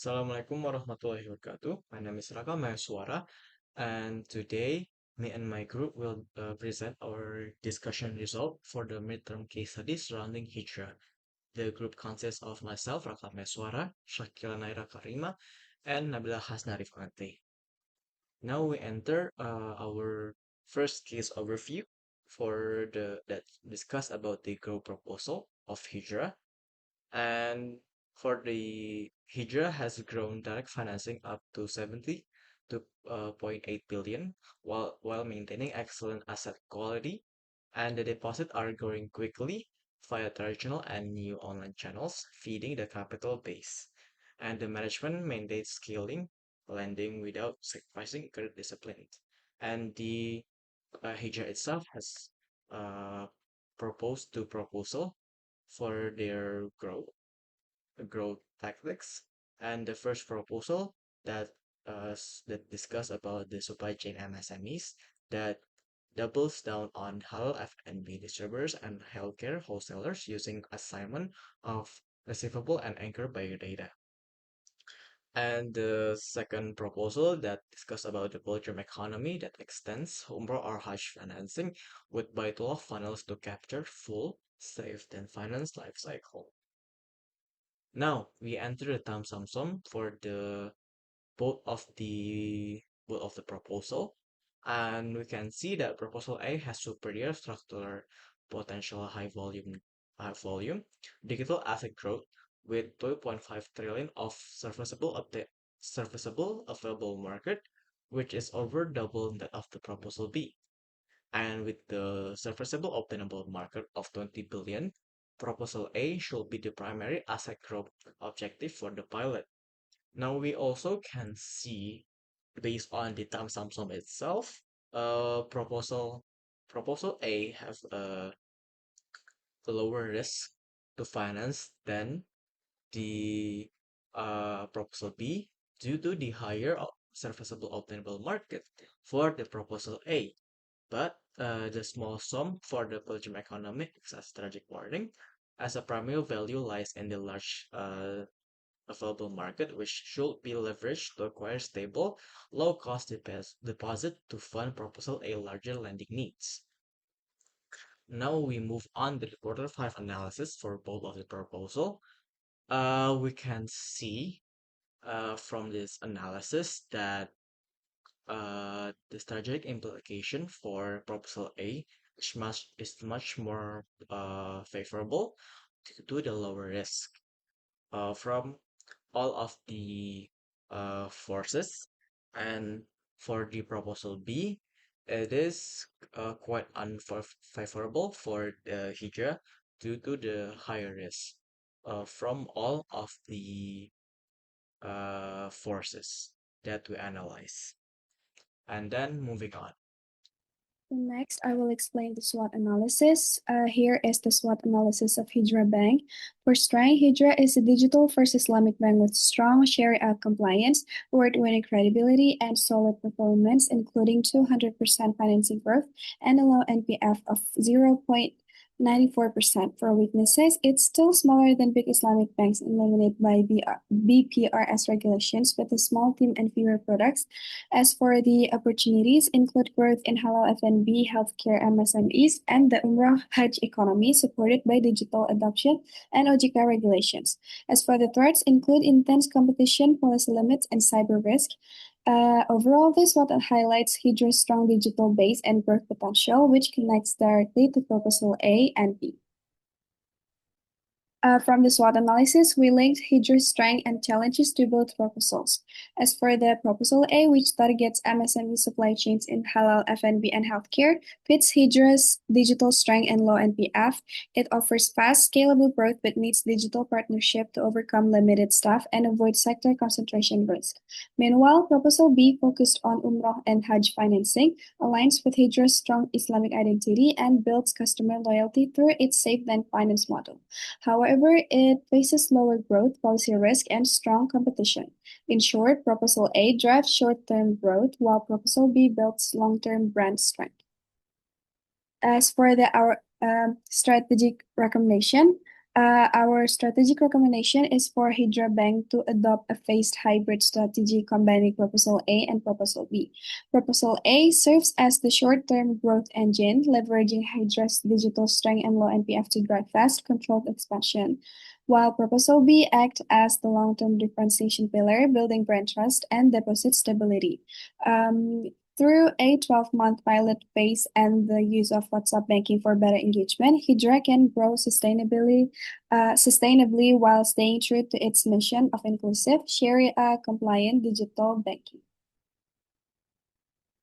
Assalamualaikum warahmatullahi wabarakatuh. My name is Raka Maheswara, and today me and my group will present our discussion result for the midterm case study surrounding hijra. The group consists of myself, Raka Maheswara, Shakila Naira Karima, and Nabila Hasna Rif'ati. Now we enter our first case overview for the that discuss about the group proposal of hijra. And for the Hijra has grown direct financing up to 70 to 0.8 billion while maintaining excellent asset quality, and the deposit are growing quickly via traditional and new online channels, feeding the capital base. And the management mandates scaling lending without sacrificing credit discipline. And the Hijra itself has uh, proposed two proposal for their growth tactics. And the first proposal that that discuss about the supply chain MSMEs that doubles down on halal F&B distributors and healthcare wholesalers using assignment of receivable and anchor by data. And the second proposal that discuss about the Belgium economy that extends Umrah or Hajj financing with Baitullah funnels to capture full, safe, and finance life cycle. Now we enter the time sum for the both of the proposal, and we can see that proposal A has superior structural potential high volume digital asset growth with 2.5 trillion of serviceable available market, which is over double that of the proposal B. And with the serviceable obtainable market of 20 billion, proposal A should be the primary asset growth objective for the pilot. Now we also can see, based on the time sum itself, proposal A have a lower risk to finance than the proposal B due to the higher serviceable obtainable market for the proposal A. But the small sum for the Belgium economy is a strategic warning, as a primary value lies in the large available market, which should be leveraged to acquire stable, low-cost deposit to fund proposal A larger lending needs. Now we move on to the quarter five analysis for both of the proposal. We can see from this analysis that the strategic implication for proposal A is much more favorable to the lower risk from all of the forces. And for the proposal B, it is quite unfavorable for the Hijra due to the higher risk from all of the forces that we analyze. And then moving on. Next, I will explain the SWOT analysis. Here is the SWOT analysis of Hijra Bank. For strength, Hijra is a digital-first Islamic bank with strong Sharia compliance, award-winning credibility, and solid performance, including 200% financing growth and a low NPF of 0.94%. For weaknesses, it's still smaller than big Islamic banks and limited by BPRS regulations with a small team and fewer products. As for the opportunities, include growth in halal F&B, healthcare MSMEs, and the Umrah Hajj economy supported by digital adoption and OJK regulations. As for the threats, include intense competition, policy limits, and cyber risk. Overall, this what highlights Hydra's strong digital base and growth potential, which connects directly to proposal A and B. From the SWOT analysis, we linked Hydra's strength and challenges to both proposals. As for the proposal A, which targets MSME supply chains in halal, F&B, and healthcare, fits Hydra's digital strength and low NPF. It offers fast, scalable growth but needs digital partnership to overcome limited staff and avoid sector concentration risk. Meanwhile, proposal B, focused on Umrah and Hajj financing, aligns with Hydra's strong Islamic identity and builds customer loyalty through its safe then finance model. However, it faces lower growth, policy risk, and strong competition. In short, Proposal A drives short-term growth, while Proposal B builds long-term brand strength. As for our strategic recommendation, Our strategic recommendation is for Hydra Bank to adopt a phased hybrid strategy combining Proposal A and Proposal B. Proposal A serves as the short-term growth engine, leveraging Hydra's digital strength and low NPF to drive fast, controlled expansion, while Proposal B acts as the long-term differentiation pillar, building brand trust and deposit stability. Through a 12-month pilot phase and the use of WhatsApp banking for better engagement, Hydra can grow sustainably while staying true to its mission of inclusive, Sharia-compliant digital banking.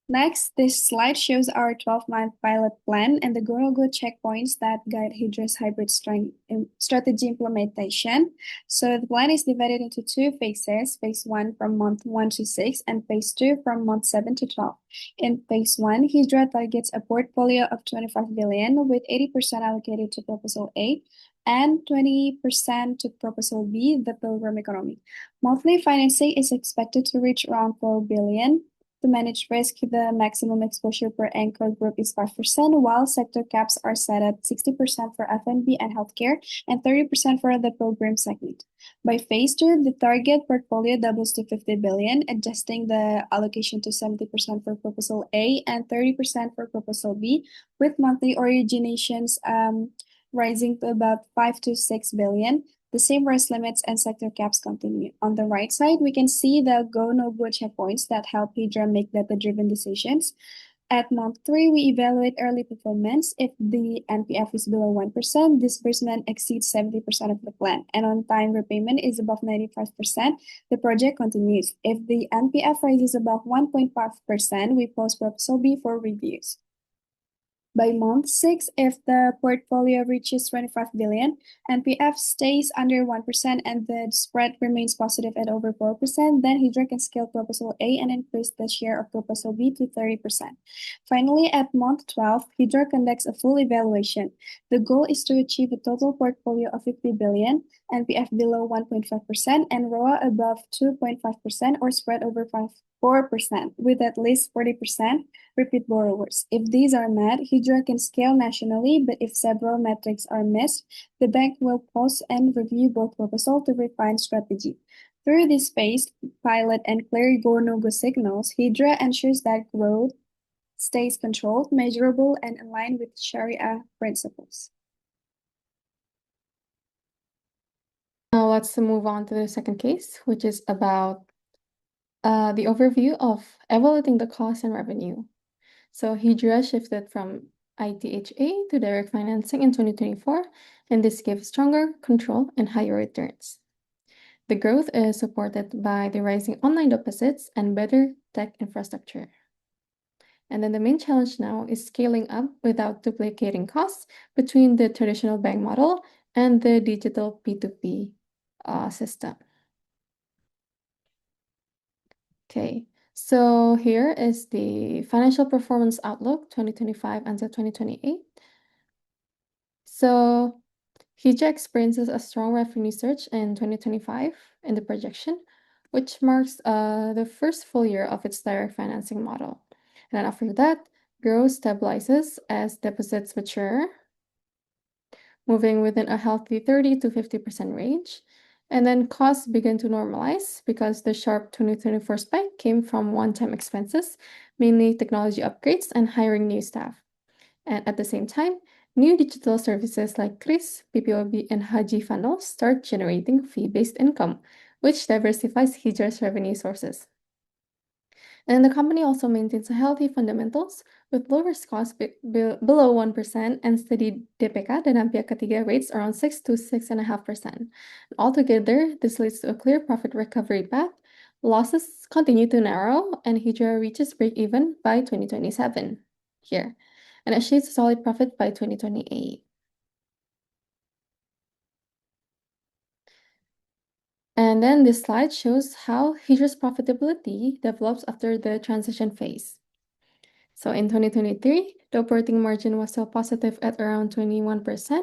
Next, this slide shows our 12-month pilot plan and the go-no-go checkpoints that guide Hydra's hybrid strategy implementation. So the plan is divided into two phases, phase 1 from month 1 to 6 and phase 2 from month 7 to 12. In phase 1, Hydra targets a portfolio of 25 billion with 80% allocated to Proposal A and 20% to Proposal B, the pilgrim economy. Monthly financing is expected to reach around 4 billion. To manage risk, the maximum exposure per anchor group is 5%, while sector caps are set at 60% for F&B and healthcare and 30% for the program segment. By phase 2, the target portfolio doubles to 50 billion, adjusting the allocation to 70% for Proposal A and 30% for Proposal B, with monthly originations rising to about 5 to 6 billion. The same risk limits and sector caps continue. On the right side, we can see the go-no-go checkpoints that help Hydra make data-driven decisions. At month 3, we evaluate early performance. If the NPF is below 1%, disbursement exceeds 70% of the plan, and on-time repayment is above 95%, the project continues. If the NPF rises above 1.5%, we pause Proposal B for reviews. By month 6, if the portfolio reaches 25 billion, NPF stays under 1% and the spread remains positive at over 4%, then Hydra can scale Proposal A and increase the share of Proposal B to 30%. Finally, at month 12, Hydra conducts a full evaluation. The goal is to achieve a total portfolio of 50 billion, NPF below 1.5%, and ROA above 2.5% or spread over 4%, with at least 40% repeat borrowers. If these are met, Hydra can scale nationally, but if several metrics are missed, the bank will pause and review both proposals to refine strategy. Through this phased pilot and clear go-no-go signals, Hydra ensures that growth stays controlled, measurable, and aligned with Sharia principles. Now let's move on to the second case, which is about the overview of evaluating the cost and revenue. So Hydra shifted from ITHA to direct financing in 2024, and this gave stronger control and higher returns. The growth is supported by the rising online deposits and better tech infrastructure. And then the main challenge now is scaling up without duplicating costs between the traditional bank model and the digital P2P system. Okay, so here is the financial performance outlook 2025 until 2028. So Hydra experiences a strong revenue surge in 2025 in the projection, which marks the first full year of its direct financing model. And then after that, growth stabilizes as deposits mature, moving within a healthy 30 to 50% range. And then costs begin to normalize because the sharp 2024 spike came from one-time expenses, mainly technology upgrades and hiring new staff. And at the same time, new digital services like Kris, PPOB, and Haji funnels start generating fee-based income, which diversifies Hydra's revenue sources. And the company also maintains a healthy fundamentals with lower costs below 1% and steady DPK dan Ampia ketiga rates around 6 to 6.5%. Altogether, this leads to a clear profit recovery path. Losses continue to narrow and Hydra reaches break-even by 2027 here, and achieves a solid profit by 2028. And then this slide shows how Hydra's profitability develops after the transition phase. So in 2023, the operating margin was still positive at around 21%,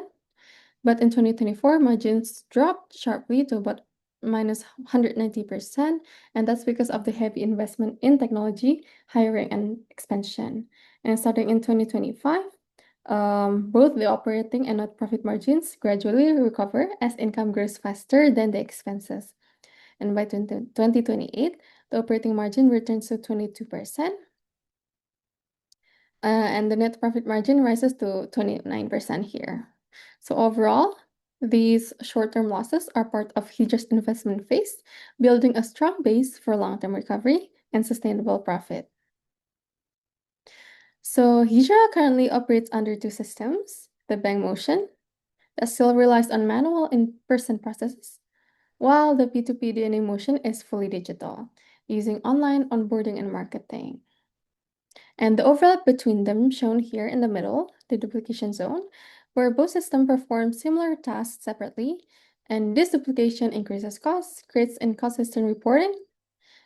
but in 2024, margins dropped sharply to about minus 190%, and that's because of the heavy investment in technology, hiring, and expansion. And starting in 2025, Both the operating and net profit margins gradually recover as income grows faster than the expenses. And by 2028, the operating margin returns to 22%, and the net profit margin rises to 29% here. So overall, these short-term losses are part of Hidra's investment phase, building a strong base for long-term recovery and sustainable profit. So Hijra currently operates under two systems, the bank motion that still relies on manual in-person processes, while the P2P DNA motion is fully digital, using online onboarding and marketing. And the overlap between them shown here in the middle, the duplication zone, where both systems perform similar tasks separately, and this duplication increases costs, creates inconsistent reporting,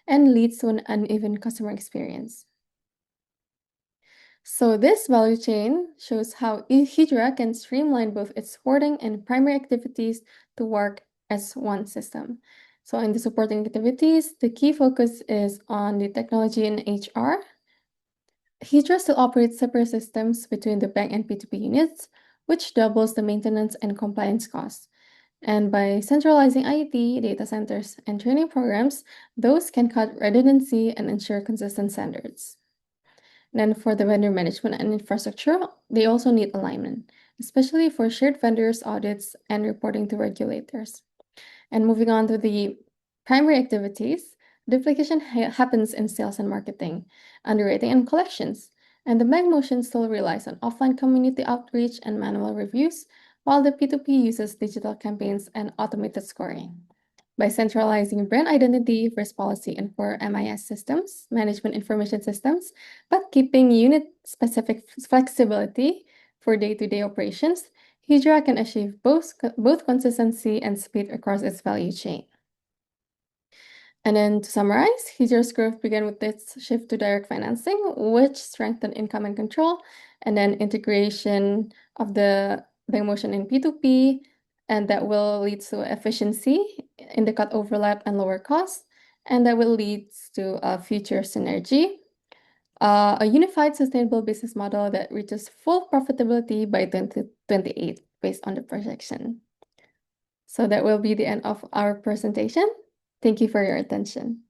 and leads to an uneven customer experience. So this value chain shows how Hydra can streamline both its supporting and primary activities to work as one system. So in the supporting activities, the key focus is on the technology and HR. Hydra still operates separate systems between the bank and P2P units, which doubles the maintenance and compliance costs. And by centralizing IT, data centers, and training programs, those can cut redundancy and ensure consistent standards. Then for the vendor management and infrastructure, they also need alignment, especially for shared vendors, audits, and reporting to regulators. And moving on to the primary activities, duplication happens in sales and marketing, underwriting, and collections. And the bank motion still relies on offline community outreach and manual reviews, while the P2P uses digital campaigns and automated scoring. By centralizing brand identity, first policy, and for MIS systems, management information systems, but keeping unit-specific flexibility for day-to-day operations, Hydra can achieve both consistency and speed across its value chain. And then to summarize, Hydra's growth began with its shift to direct financing, which strengthened income and control, and then integration of the motion in P2P, and that will lead to efficiency in the cut overlap and lower costs, and that will lead to a future synergy, a unified sustainable business model that reaches full profitability by 2028 based on the projection. So that will be the end of our presentation. Thank you for your attention.